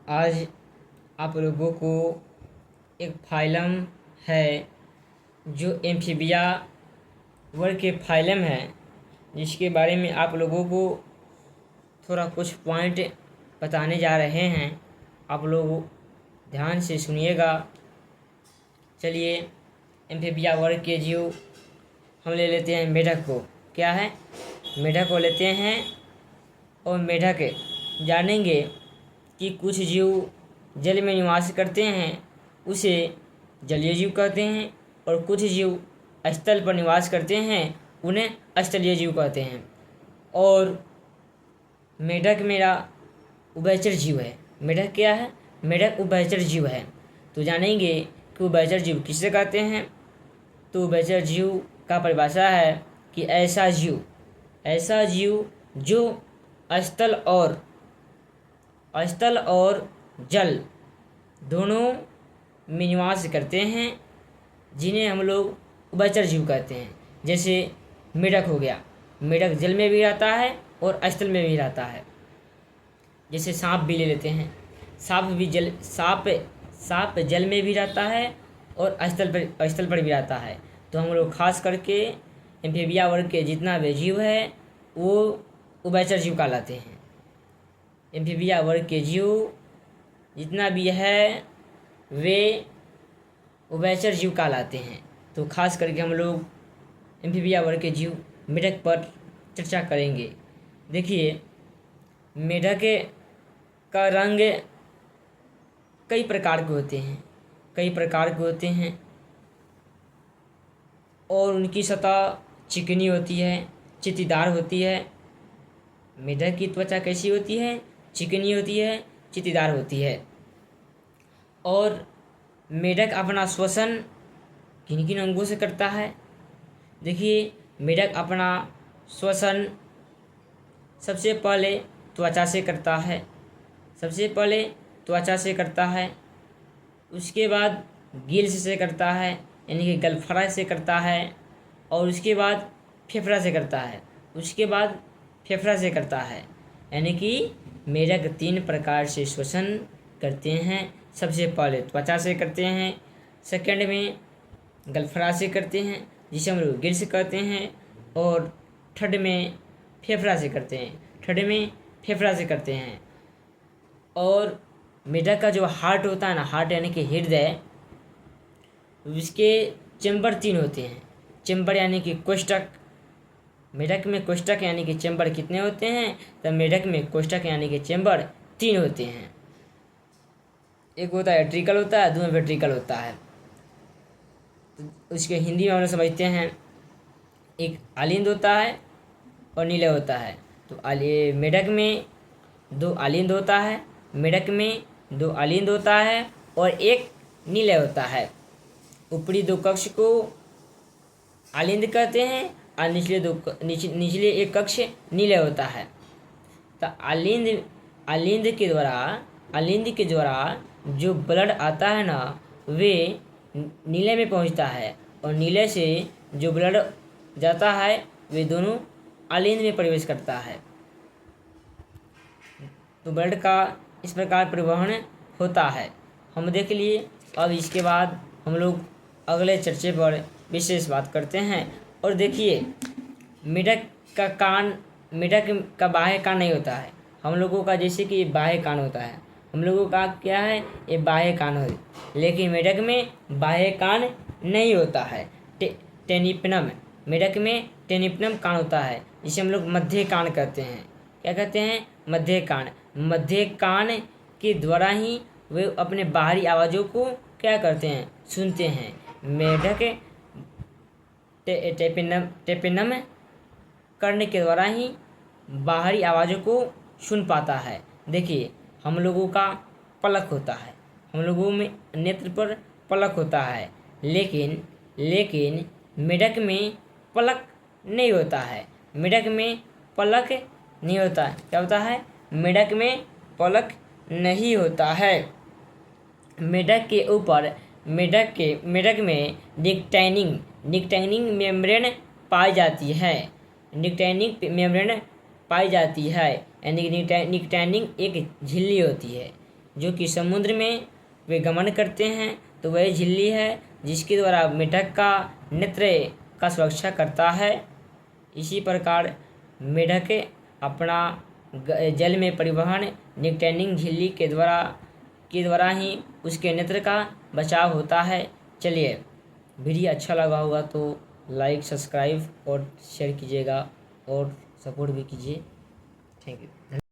आज आप लोगों को एक फाइलम है जो एम्फीबिया वर्ग के फाइलम है, जिसके बारे में आप लोगों को थोड़ा कुछ पॉइंट बताने जा रहे हैं। आप लोग ध्यान से सुनिएगा। चलिए, एम्फीबिया वर्ग के जीव हम ले लेते हैं मेढक को। क्या है? मेढक को लेते हैं और मेढक जानेंगे कि कुछ जीव जल में निवास करते हैं, उसे जलीय जीव कहते हैं, और कुछ जीव स्थल पर निवास करते हैं, उन्हें स्थलीय जीव कहते हैं। और मेढक मेरा उभयचर जीव है। मेढक क्या है? मेढक उभयचर जीव है। तो जानेंगे कि उभयचर जीव किसे कहते हैं। तो उभयचर जीव का परिभाषा है कि ऐसा जीव जो स्थल और जल दोनों में निवास करते हैं, जिन्हें हम लोग उभयचर जीव कहते हैं। जैसे मेढक हो गया, मेढक जल में भी रहता है और स्थल में भी रहता है। जैसे सांप भी ले लेते हैं, सांप जल में भी रहता है और स्थल पर भी रहता है। तो हम लोग खास करके एम्फीबिया वर्ग के जितना भी जीव है वो उभयचर जीव कहलाते हैं। एम्फीबिया वर्ग के जीव जितना भी है वे उभयचर जीव कहलाते हैं। तो खास करके हम लोग एम्फीबिया वर्ग के जीव मेढक पर चर्चा करेंगे। देखिए, मेढक का रंग कई प्रकार के होते हैं और उनकी सतह चिकनी होती है, चित्तीदार होती है। मेढक की त्वचा कैसी होती है? चिकनी होती है, चित्तीदार होती है। और मेढक अपना श्वसन किन किन अंगों से करता है? देखिए, मेढक अपना श्वसन सबसे पहले त्वचा से करता है, उसके बाद गिल्स से करता है, यानी कि गलफड़ा से करता है, और उसके बाद फेफड़ा से करता है। यानी कि मेढक 3 प्रकार से श्वसन करते हैं। सबसे पहले त्वचा से करते हैं, सेकंड में गलफड़ा से करते हैं जिसे हम लोग गिल्स कहते हैं, और थर्ड में फेफड़ा से करते हैं। और मेढक का जो हार्ट होता है ना, हार्ट यानी कि हृदय, उसके चेम्बर 3 होते हैं। चेम्बर यानी कि कोष्ठक। मेढक में कोष्ठक यानी कि चेम्बर कितने होते हैं? तो मेढक में कोष्ठक यानी कि चेम्बर 3 होते हैं। एक होता है एट्रिकल होता है, दूसरा वेंट्रिकल होता है। तो उसके हिंदी में हम लोग समझते हैं, एक आलिंद होता है और नीले होता है। तो मेढक में 2 आलिंद होता है और एक नीले होता है। ऊपरी 2 कक्ष को आलिंद कहते हैं और निचले एक कक्ष नीले होता है। तो आलिंद के द्वारा जो ब्लड आता है ना, वे नीले में पहुंचता है, और नीले से जो ब्लड जाता है वे दोनों आलिंद में प्रवेश करता है। तो ब्लड का इस प्रकार परिवहन होता है, हम देख लिए। अब इसके बाद हम लोग अगले चर्चे पर विशेष बात करते हैं। और देखिए, मेढक का बाह्य कान नहीं होता है। हम लोगों का जैसे कि बाह्य कान होता है, हम लोगों का क्या है? ये बाह्य कान हो, लेकिन मेढक में बाह्य कान नहीं होता है। टेनिपनम, मेढक में टेनिपनम कान होता है, जिसे हम लोग मध्य कान कहते हैं। क्या कहते हैं? मध्य कान के द्वारा ही वे अपने बाहरी आवाज़ों को क्या करते हैं? सुनते हैं। मेढक टेपिनम करने के द्वारा ही बाहरी आवाज़ों को सुन पाता है। देखिए, हम लोगों का पलक होता है, हम लोगों में नेत्र पर पलक होता है, लेकिन मेढक में पलक नहीं होता है। क्या होता है? मेढक में पलक नहीं होता है। मेढक में निक्टेनिंग मेम्ब्रेन पाई जाती है। यानी कि निक्टेनिंग एक झिल्ली होती है। जो कि समुद्र में वे गमन करते हैं, तो वह झिल्ली है जिसके द्वारा मेढक का नेत्र का सुरक्षा करता है। इसी प्रकार मेढक अपना जल में परिवहन निकटैनिंग झिल्ली के द्वारा ही उसके नेत्र का बचाव होता है। चलिए, वीडियो अच्छा लगा होगा तो लाइक, सब्सक्राइब और शेयर कीजिएगा और सपोर्ट भी कीजिए। Thank you.